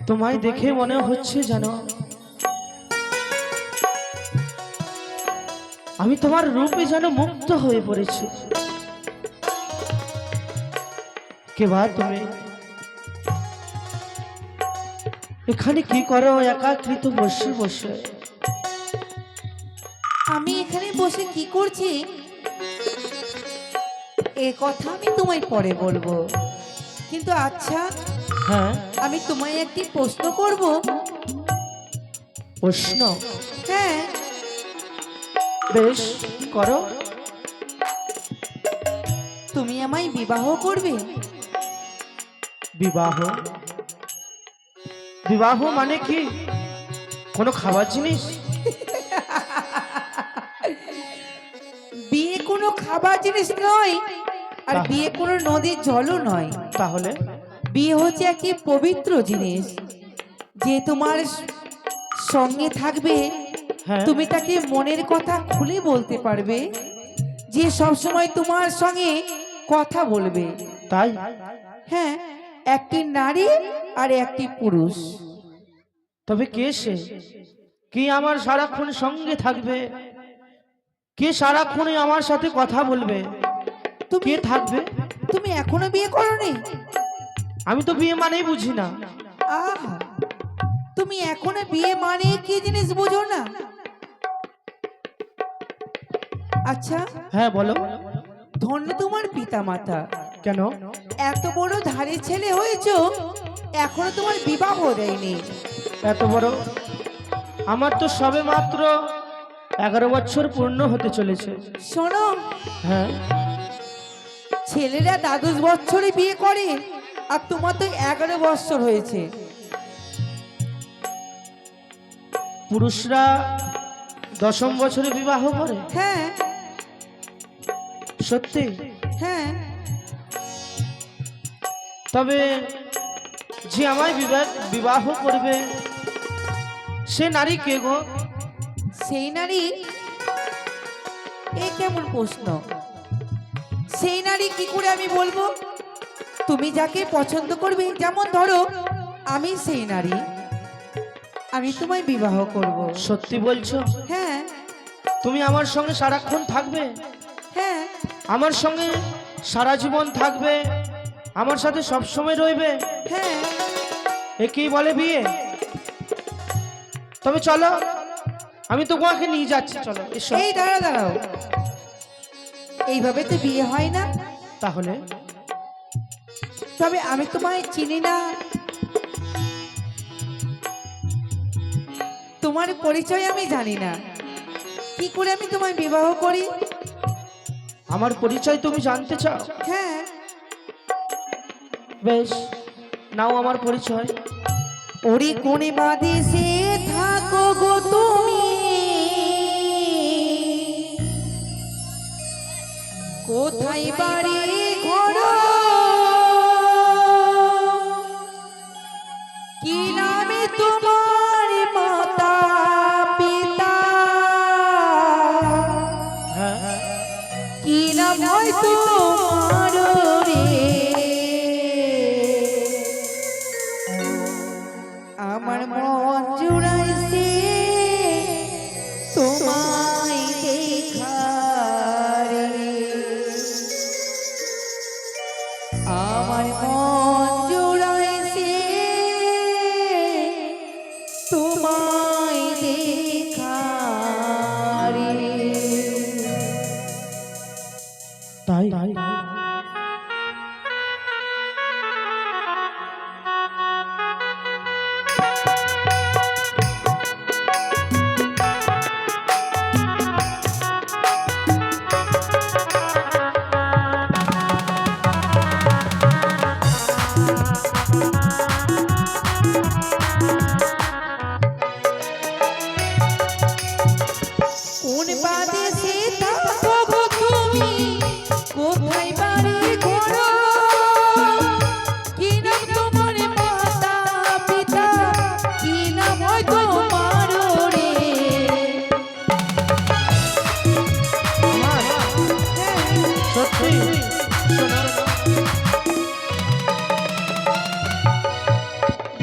তোমায় দেখে মনে হচ্ছে জানো আমি তোমার রূপে যেন মুগ্ধ হয়ে পড়েছি। কে বা তুমি? এখানে কি করো একাকৃত বসে বসে? আমি এখানে বসে কি করছি এ কথা আমি তোমায় পরে বলবো, কিন্তু আচ্ছা হ্যাঁ, আমি তোমায় একটি প্রশ্ন করব। প্রশ্ন? হ্যাঁ, বেশ, করো। তুমি আমায় বিবাহ করবে? বিবাহ? বিবাহ মানে কি? কোনো খাবার জিনিস? বিয়ে কোনো খাবার জিনিস নয়, আর তাহলে? বিয়ে কোনো নদীর জলও নয়। তাহলে? বিয়ে হচ্ছে একটি পবিত্র জিনিস, যে তোমার সঙ্গে থাকবে। হ্যাঁ, তুমি তাকে মনের কথা খুলে বলতে পারবে, যে সব সময় তোমার সঙ্গে কথা বলবে। তাই? হ্যাঁ, একটি নারী আর একটি পুরুষ। তবে কে সে? কি আমার সারাক্ষণ সঙ্গে থাকবে? কে সারাক্ষণই আমার সাথে কথা বলবে? তুমি কে থাকবে? তুমি এখনো বিয়ে করোনি? আমি তো বিয়ে মানেই বুঝি না। আহা, তুমি এখনো বিয়ে মানে কি জিনিস বোঝো না? আচ্ছা, হ্যাঁ, বলো। ধন্য তোমার পিতামাতা, কেন? এত বড় ধারে ছেলে হয়েছো, এখনো তোমার বিবাহ দেয়নি। এত বড়? আমার তো সবে মাত্র 11 বছর পূর্ণ হতে চলেছে। শোনো, হ্যাঁ, ছেলেরা 12 বছরে বিয়ে করে, আর তোমার তো 11 বছর হয়েছে। পুরুষরা 10ম বছরে বিবাহ করে? হ্যাঁ সত্যি? হ্যাঁ, তবে যে আমায় বিবাহ করবে সে নারী কে গো? সেই নারী? এ কেমন প্রশ্ন? সেই নারী কি করে আমি বলবো? তুমি যাকে পছন্দ করবে, যেমন ধরো আমি সেই নারী, আমি তোমায় বিবাহ করব। সত্যি বলছো? হ্যাঁ তুমি আমার সঙ্গে সারাক্ষণ থাকবে? হ্যাঁ, আমার সঙ্গে সারা জীবন থাকবে? আমার সাথে সব সময় রইবে? হ্যাঁ। একেই বলে বিয়ে? তবে চলো, আমি তো তোমাকে নিয়ে যাচ্ছি, চলো এসো। এই দাঁড়াও দাঁড়াও, এইভাবে তো বিয়ে হয় না। তাহলে? তবে আমি তোমায় চিনি না, তোমার পরিচয় আমি জানি না, কি করে আমি তোমায় বিবাহ করি? আমার পরিচয় তুমি জানতে চাও? হ্যাঁ, বেশ, নাও আমার পরিচয়। ওরে কোনে বাদেশে থাকো গো তুমি, কোথায় বাড়ি ঘর, কি নামে তোমার মাতা পিতা, হ্যাঁ, কি নাম হয় তোমার রে, আমার মন জুড়াইছে তোমায় দেখারে, আমার মন জুড়াইছে তোমায় দেখারে। তাই?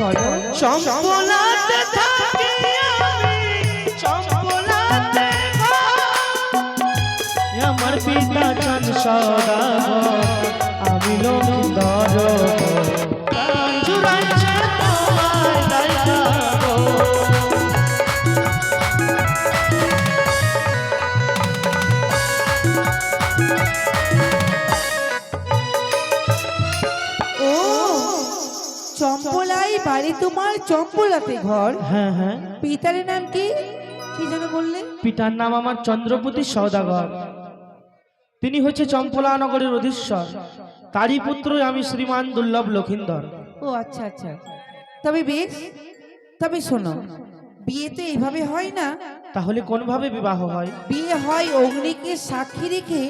বলো। চম্পলাতে থাকি আমি, চম্পলাতে আমার পিতা চান সদাগর, আমি লক্ষিন্দর জুড়াইছে তোমার দায়িত্ব। ও চম্পলাই বাড়ি তোমার, চম্পলাতে ঘর। হ্যাঁ হ্যাঁ, পিতার নাম কি, কি যেন বললে? পিতার নাম আমার চন্দ্রপতি সওদাগর। তিনি হচ্ছে চম্পলা নগরের অধীশ্বর, তারই পুত্র আমি শ্রীমান দুর্লভ লক্ষিন্দর। ও আচ্ছা আচ্ছা, তবে বেশ। তবে শোনো, বিয়ে তো এইভাবে হয় না। তাহলে কোন ভাবে বিবাহ হয়? বিয়ে হয় অগ্নিকে সাক্ষী রেখে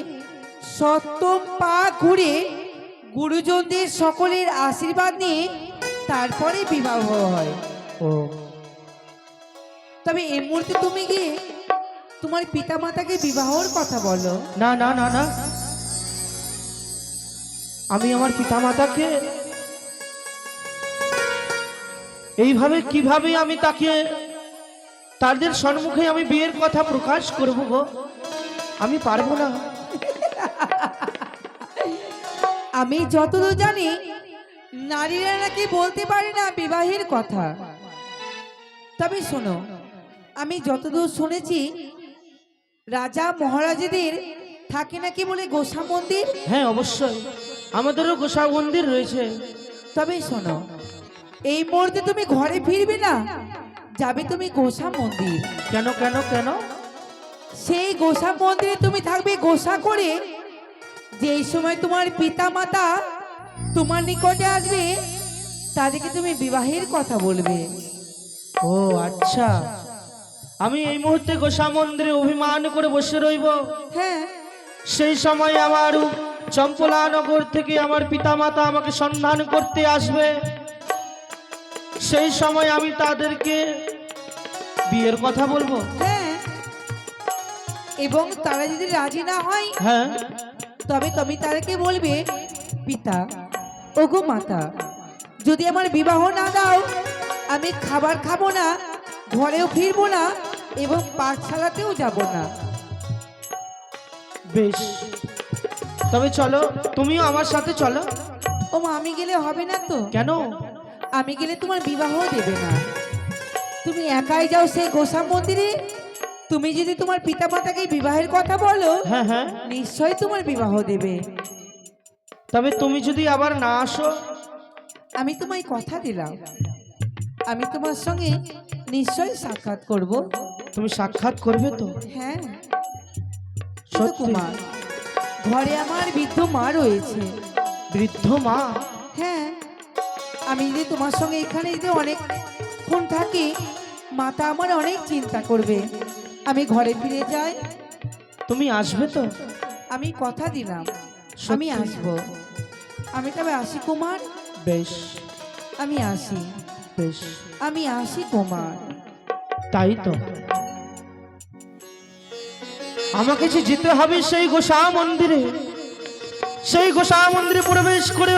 সপ্তম পা ঘুরে গুরুজনদের সকলের আশীর্বাদ নিয়ে তারপরে বিবাহ হয়। ও, তবে এই মুহূর্তে তুমি গিয়ে তোমার পিতামাতাকে বিবাহর কথা বলো। না না না না, আমি আমার পিতামাতাকে এইভাবে কিভাবে আমি তাকে তাদের সম্মুখে আমি বিয়ের কথা প্রকাশ করব গো? আমি পারবো না। আমি যতদূর জানি নারীরা নাকি বলতে পারে না বিবাহের কথা। তবে শোনো, আমি যতদূর শুনেছি রাজা মহারাজাদের থাকে নাকি বলে গোসা মন্দির। হ্যাঁ অবশ্যই, আমাদেরও গোসা মন্দির রয়েছে। তবে শোনো, এই মুহূর্তে তুমি ঘরে ফিরবে না, যাবে তুমি গোসা মন্দির। কেন কেন কেন? সেই গোসা মন্দিরে তুমি থাকবে গোসা করে। যেই সময় তোমার পিতা মাতা তোমার নিকটে আসবে, তাদেরকে তুমি বিবাহের কথা বলবে। ও আচ্ছা, আমি এই মুহূর্তে গোসা মন্দিরে অভিমান করে বসে রইব। হ্যাঁ, সেই সময় আমার চম্পলা নগর থেকে আমার পিতামাতা আমাকে সন্ধান করতে আসবে। সেই সময় আমি তাদেরকে বিয়ের কথা বলবো। হ্যাঁ, এবং তারা যদি রাজি না হয়, হ্যাঁ, তবে তুমি তাদেরকে বলবে, পিতা ওগো মাতা, যদি আমার বিবাহ না দাও, আমি খাবার খাবো না, ঘরেও ফিরবো না, এবং পাঠশালাতেও যাব না। বেশ, তবে চলো, তুমিও আমার সাথে চলো। ও মা, আমি গেলে হবে না তো? কেন? আমি গেলে তোমার বিবাহ দেবে না। তুমি একাই যাও সেই গোসা মন্দিরে। তুমি যদি তোমার পিতা মাতাকে বিবাহের কথা বলো, হ্যাঁ হ্যাঁ, নিশ্চয়ই তোমার বিবাহ দেবে। তবে তুমি যদি আবার না আসো? আমি তোমায় কথা দিলাম, আমি তোমার সঙ্গে নিশ্চয়ই সাক্ষাৎ করব। তুমি সাক্ষাৎ করবে তো? হ্যাঁ সত্যি? কুমার, ঘরে আমার বৃদ্ধ মা রয়েছে। বৃদ্ধ মা? হ্যাঁ, আমি যদি তোমার সঙ্গে এখানে যদি অনেকক্ষণ থাকি, মাতা আমার অনেক চিন্তা করবে। আমি ঘরে ফিরে যাই। তুমি আসবে তো? আমি কথা দিলাম, সত্যি? আমি আসব। আমি তবে আসি কুমার, বেশ আমি আসি, বেশ, আমি আসি কুমার। তাই তো, আমাকে যে যেতে হবে সেই গোসা মন্দিরে। সেই গোসা মন্দিরে প্রবেশ করে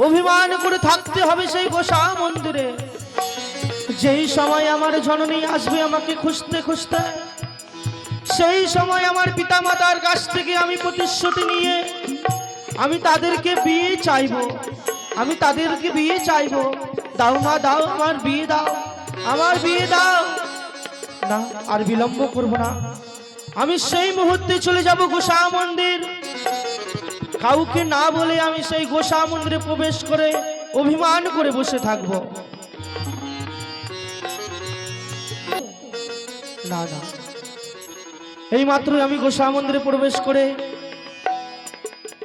অভিমান করে থাকতে হবে সেই গোসা মন্দিরে। যেই সময় আমার জননী আসবে আমাকে খুঁজতে খুঁজতে, সেই সময় আমার পিতামাতার কাছ থেকে আমি প্রতিশ্রুতি নিয়ে আমি তাদেরকে বিয়ে চাইবো। আমি তাদেরকে বিয়ে চাইবো। দাও মা দাও, আমার বিয়ে দাও, আমার বিয়ে দাও। না, আর বিলম্ব করব না। আমি সেই মুহূর্তে চলে যাব গোসা মন্দির। কাউকে না বলে আমি সেই গোসা মন্দিরে প্রবেশ করে অভিমান করে বসে থাকব। না না, এই মাত্রই আমি গোসা মন্দিরে প্রবেশ করে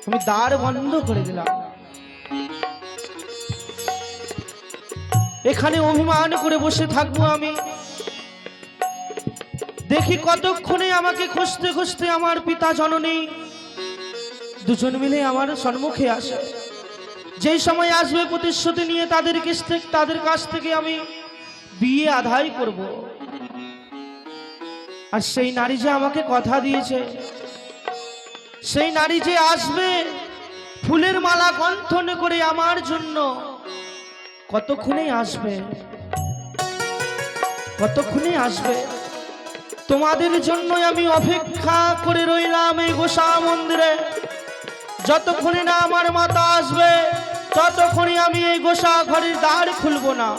আমি দ্বার বন্ধ করে দিলাম। এখানে অভিমান করে বসে থাকবো আমি। দেখি কতক্ষণে আমাকে খুঁজতে খুঁজতে আমার পিতা জননী দুজন মিলে আমার সম্মুখে আসে। যেই সময় আসবে প্রতিশ্রুতি নিয়ে তাদের কাছ থেকে আমি বিয়ে আদায় করব। আর সেই নারী যে আমাকে কথা দিয়েছে, সেই নারী যে আসবে ফুলের মালা গন্থন করে আমার জন্য কতক্ষণে আসবে, কতক্ষণে আসবে? তোমাদের জন্য আমি অপেক্ষা করে রইলাম এই গোসা মন্দিরে। যতক্ষণে না আমার মাতা আসবে ততক্ষণে আমি এই গোসা ঘরের দ্বার খুলব না।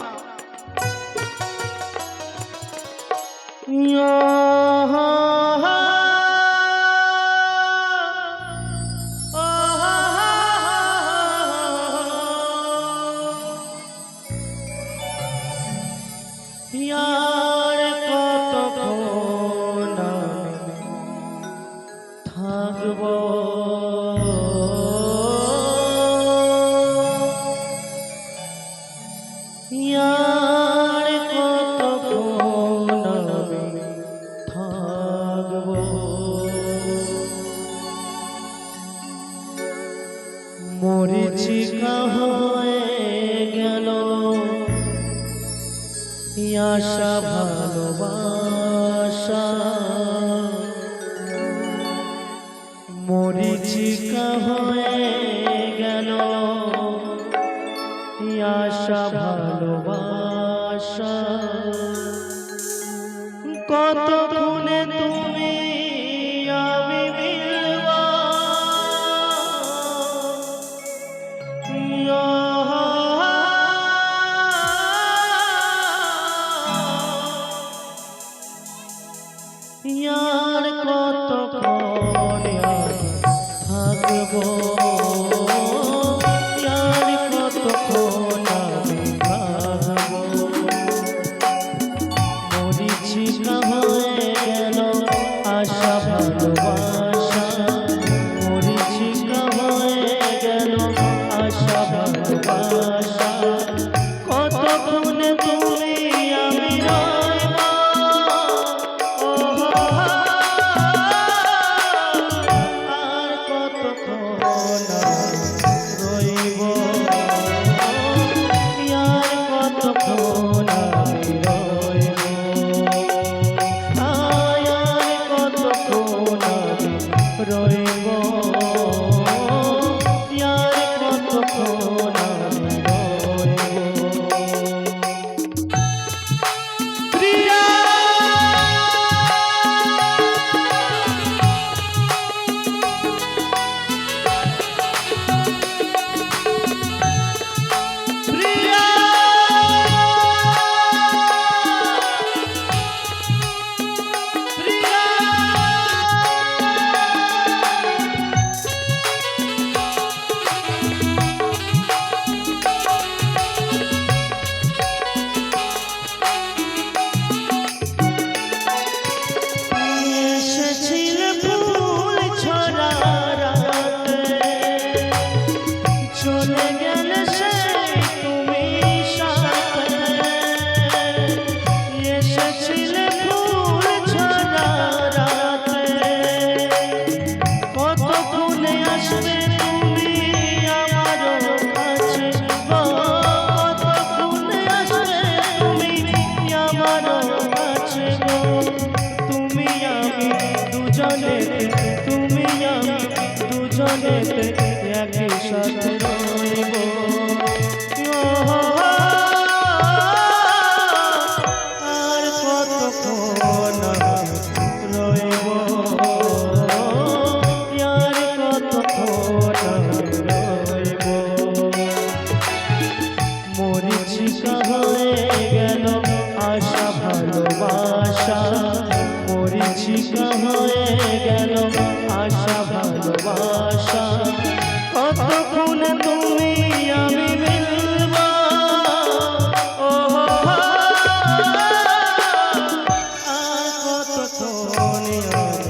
यार কতক্ষণ থাকবো, यार কতক্ষণ থাকবো। মরিচিকা হয়ে গেল আশা ভালোবাসা, মরিচিকা হয়ে গেল আশা ভালোবাসা। কতক্ষণে তুমি আমি মিলবা, यार কতক্ষণ থাকবো, यार কতক্ষণ থাকবো। মরিচিকা হয়ে গেল আশা ভালোবাসা, মরিচিকা হয়ে গেল আশা ভালোবাসা। কতক্ষণে তুমি আমি রইবা, আর কতক্ষণ রইব, আর কতক্ষণ আমি রইব, আর কতক্ষণ আমি রইব, আর কতক্ষণ আমি রইব। প্রিয়া প্রিয়া প্রিয়া এসেছিলে ফুল ছড়া রাতে, চলে গেলে সেই তুমি সাথে। এসেছিলে ফুল ছড়া রাতে, কতক্ষণে আসবে তুমি আমার কাছে গো, কতক্ষণে আসবে তুমি আমার কাছে গো। তুমি আমি দুজনেতে, তুমি আমি দুজনেতে একই সাথে রইব, আর কতক্ষণ রইব, আর কতক্ষণ রইব। মরিচিকা হয়ে গেল আশা ভালোবাসা, মরিচিকা হয়ে গেল আশা ভালোবাসা। কতক্ষণে তুমি আমি মিলবা, আর কতক্ষণে আমি